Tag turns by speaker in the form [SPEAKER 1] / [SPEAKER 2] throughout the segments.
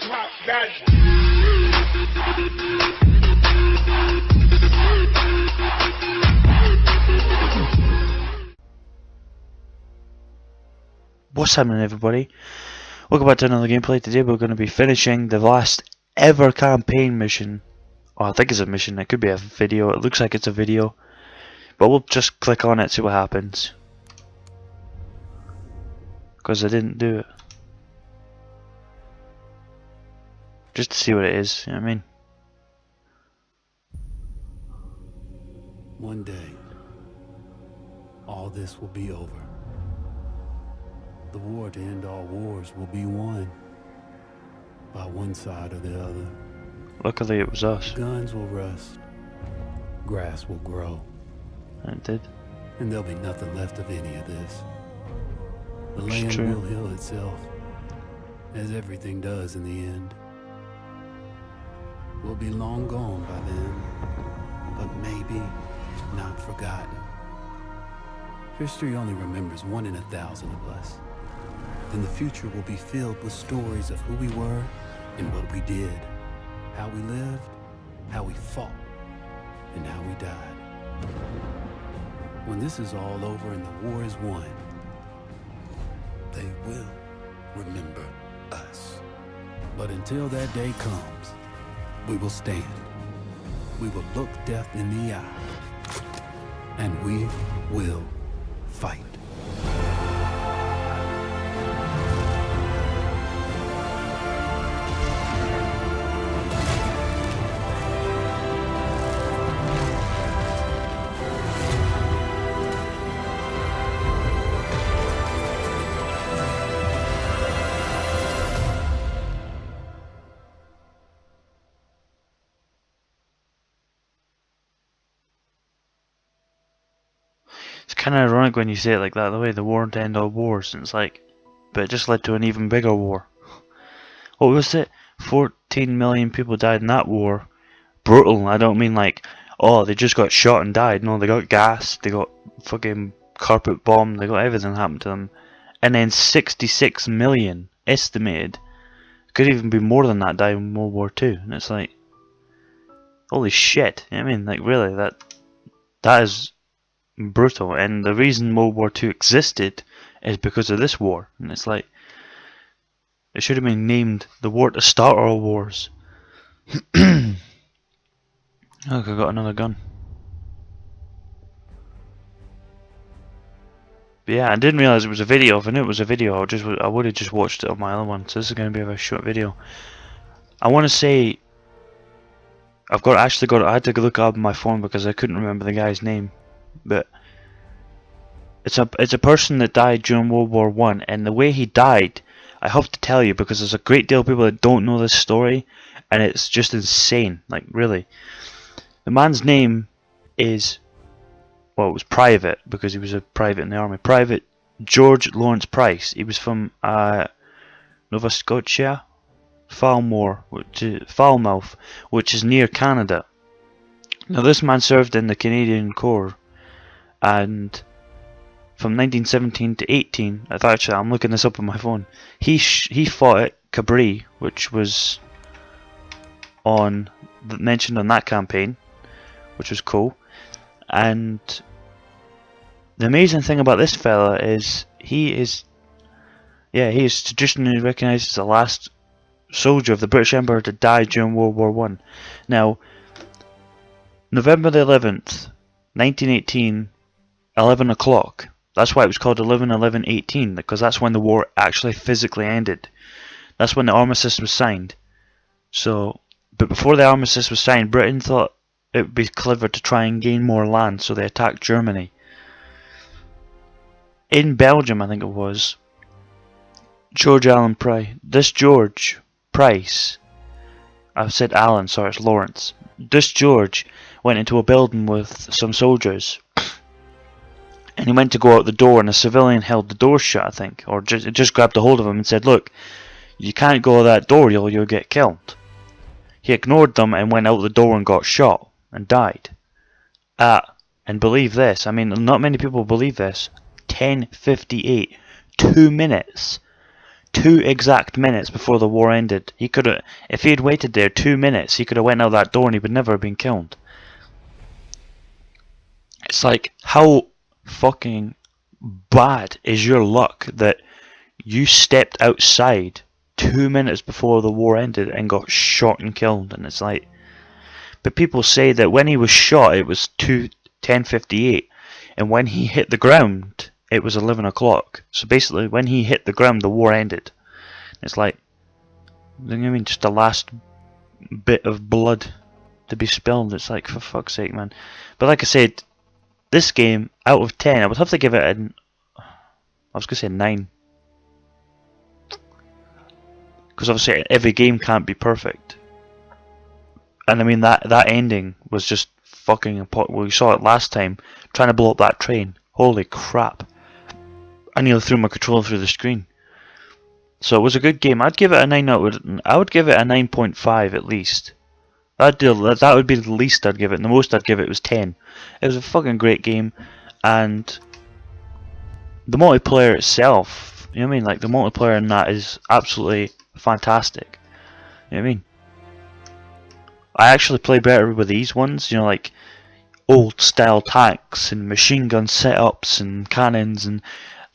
[SPEAKER 1] Pop that.
[SPEAKER 2] What's happening, everybody? Welcome back to another gameplay. Today we're going to be finishing the last ever campaign mission. Oh, I think it's a mission, it could be a video, it looks like it's a video. But we'll just click on it, see what happens. Because I didn't do it. Just to see what it is, you know what I mean?
[SPEAKER 3] One day, all this will be over. The war to end all wars will be won by one side or the other.
[SPEAKER 2] Luckily it was us.
[SPEAKER 3] Guns will rust, grass will grow,
[SPEAKER 2] And it did.
[SPEAKER 3] and there'll be nothing left of any of this. The
[SPEAKER 2] It's
[SPEAKER 3] land
[SPEAKER 2] true.
[SPEAKER 3] will heal itself, as everything does in the end. We'll be long gone by then, but maybe not forgotten. History only remembers 1 in 1,000 of us. Then the future will be filled with stories of who we were and what we did, how we lived, how we fought, and how we died. When this is all over and the war is won, they will remember us. But until that day comes, we will stand. We will look death in the eye, and we will fight.
[SPEAKER 2] It's kind of ironic when you say it like that, the way the war to end all wars, and it's like, but it just led to an even bigger war. What was it? 14 million people died in that war. Brutal. I don't mean like, oh, they just got shot and died. No, they got gassed, they got fucking carpet bombed, they got everything happened to them. And then 66 million estimated, could even be more than that, died in World War II. And it's like, holy shit. You know what I mean? Like, really, that is brutal. And the reason World War II existed is because of this war. And it's like, it should have been named the war to start all wars. Look, I got another gun. But yeah, I didn't realise it was a video. If I knew it was a video, I would have just watched it on my other one. So this is going to be a very short video. I want to say, I had to look up my phone because I couldn't remember the guy's name. But it's a person that died during World War I, and the way he died, I have to tell you, because there's a great deal of people that don't know this story, and it's just insane. Like, really. The man's name is, well, it was Private, because he was a private in the army. Private George Lawrence Price. He was from Nova Scotia, Falmouth, which is near Canada. Now, this man served in the Canadian Corps, and from 1917 to 18, actually I'm looking this up on my phone, he fought at Cabri, which was mentioned on that campaign, which was cool. And the amazing thing about this fella is he is traditionally recognised as the last soldier of the British Empire to die during World War I. Now, November the 11th, 1918, 11 o'clock. That's why it was called 11/11/18, because that's when the war actually physically ended. That's when the armistice was signed. So, but before the armistice was signed, Britain thought it would be clever to try and gain more land, so they attacked Germany. In Belgium, I think it was, George Allen Price. This George Price, I've said Allen, sorry, it's Lawrence. This George went into a building with some soldiers, and he went to go out the door, and a civilian held the door shut, I think, or just grabbed a hold of him and said, "Look, you can't go out that door, you'll get killed." He ignored them and went out the door and got shot and died. And believe this, I mean, not many people believe this, 10:58, 2 minutes 2 exact minutes before the war ended. He could have, if he had waited there 2 minutes, he could have went out that door and he would never have been killed. It's like, how fucking bad is your luck that you stepped outside 2 minutes before the war ended and got shot and killed? And it's like, but people say that when he was shot it was 10:58, and when he hit the ground it was 11 o'clock. So basically when he hit the ground the war ended. It's like, I mean, just the last bit of blood to be spilled. It's like, for fuck's sake, man. But like I said, this game, out of 10, I would have to give it I was going to say 9. Because obviously every game can't be perfect. And I mean, that ending was just fucking important. Well, we saw it last time, trying to blow up that train. Holy crap. I nearly threw my controller through the screen. So it was a good game. I'd give it a 9 out of, I would give it a 9.5 at least. That would be the least I'd give it. And the most I'd give it was 10. It was a fucking great game, and the multiplayer itself, you know what I mean? Like, the multiplayer in that is absolutely fantastic. You know what I mean? I actually play better with these ones, you know, like old style tanks and machine gun setups and cannons, and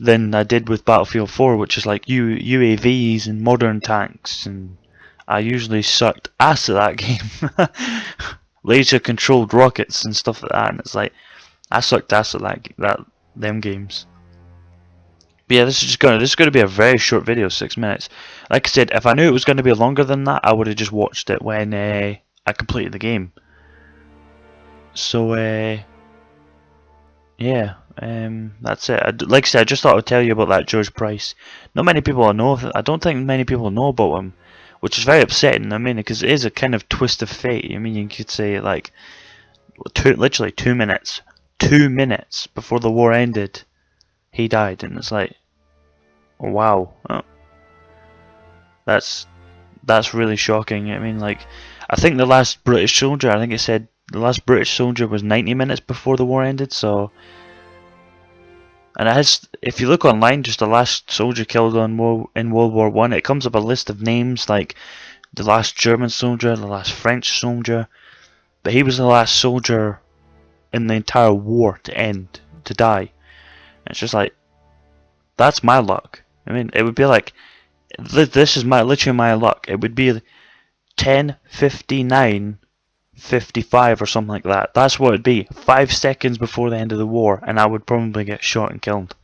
[SPEAKER 2] than I did with Battlefield 4, which is like UAVs and modern tanks, and I usually sucked ass at that game. Laser controlled rockets and stuff like that, and it's like, I sucked ass at them games. But yeah, this is going to be a very short video, 6 minutes. Like I said, if I knew it was going to be longer than that, I would have just watched it when I completed the game. So yeah, that's it. Like I said, I just thought I'd tell you about that George Price. Not many people know. I don't think many people know about him, which is very upsetting. I mean, because it is a kind of twist of fate. I mean, you could say like, literally 2 minutes, 2 minutes before the war ended, he died, and it's like, wow, that's really shocking. I mean, like, I think the last British soldier, I think it said the last British soldier was 90 minutes before the war ended. So, and it has, if you look online, just the last soldier killed in World War I, it comes up a list of names like the last German soldier, the last French soldier, but he was the last soldier in the entire war to die. And it's just like, that's my luck. I mean, it would be like, this is literally my luck. It would be 10:59 55 or something like that. That's what it'd be. 5 seconds before the end of the war, and I would probably get shot and killed.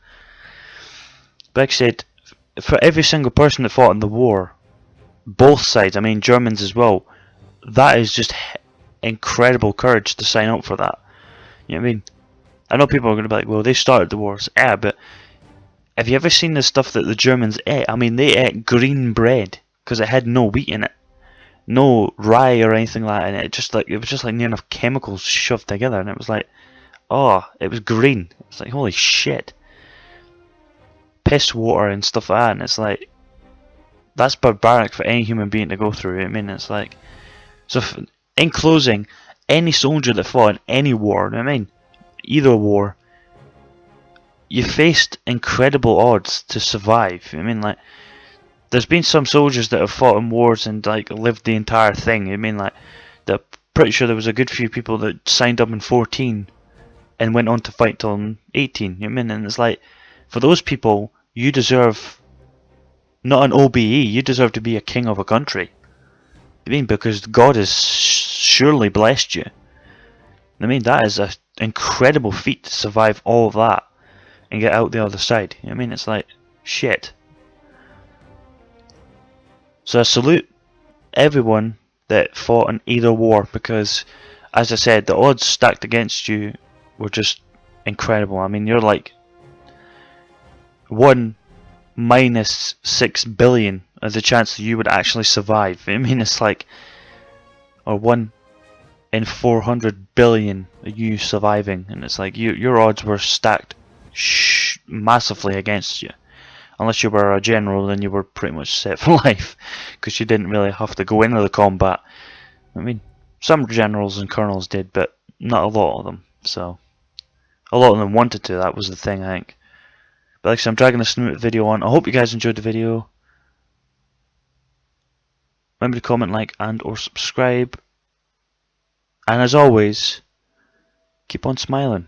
[SPEAKER 2] But like I said, for every single person that fought in the war, both sides, I mean Germans as well, that is just incredible courage to sign up for that. You know what I mean? I know people are going to be like, well, they started the wars. Yeah, but have you ever seen the stuff that the Germans ate? I mean, they ate green bread because it had no wheat in it. No rye or anything like that, and it was just like near enough chemicals shoved together, and it was like, oh, it was green. It's like, holy shit. Piss water and stuff like that, and it's like, that's barbaric for any human being to go through. I mean, it's like, so in closing, any soldier that fought in any war, I mean, either war, you faced incredible odds to survive. I mean, like, there's been some soldiers that have fought in wars and like lived the entire thing. I mean, like, they're pretty sure there was a good few people that signed up in 14 and went on to fight till 18. You know what I mean? And it's like, for those people, you deserve not an OBE. You deserve to be a king of a country. I mean, because God has surely blessed you. I mean, that is an incredible feat to survive all of that and get out the other side. You know what I mean? It's like, shit. So I salute everyone that fought in either war, because, as I said, the odds stacked against you were just incredible. I mean, you're like 1 minus 6 billion as the chance that you would actually survive. I mean, it's like, or 1 in 400 billion of you surviving, and it's like your odds were stacked massively against you. Unless you were a general, then you were pretty much set for life, because you didn't really have to go into the combat. I mean, some generals and colonels did, but not a lot of them. So, a lot of them wanted to. That was the thing, I think. But like I said, I'm dragging this video on. I hope you guys enjoyed the video. Remember to comment, like, and or subscribe. And as always, keep on smiling.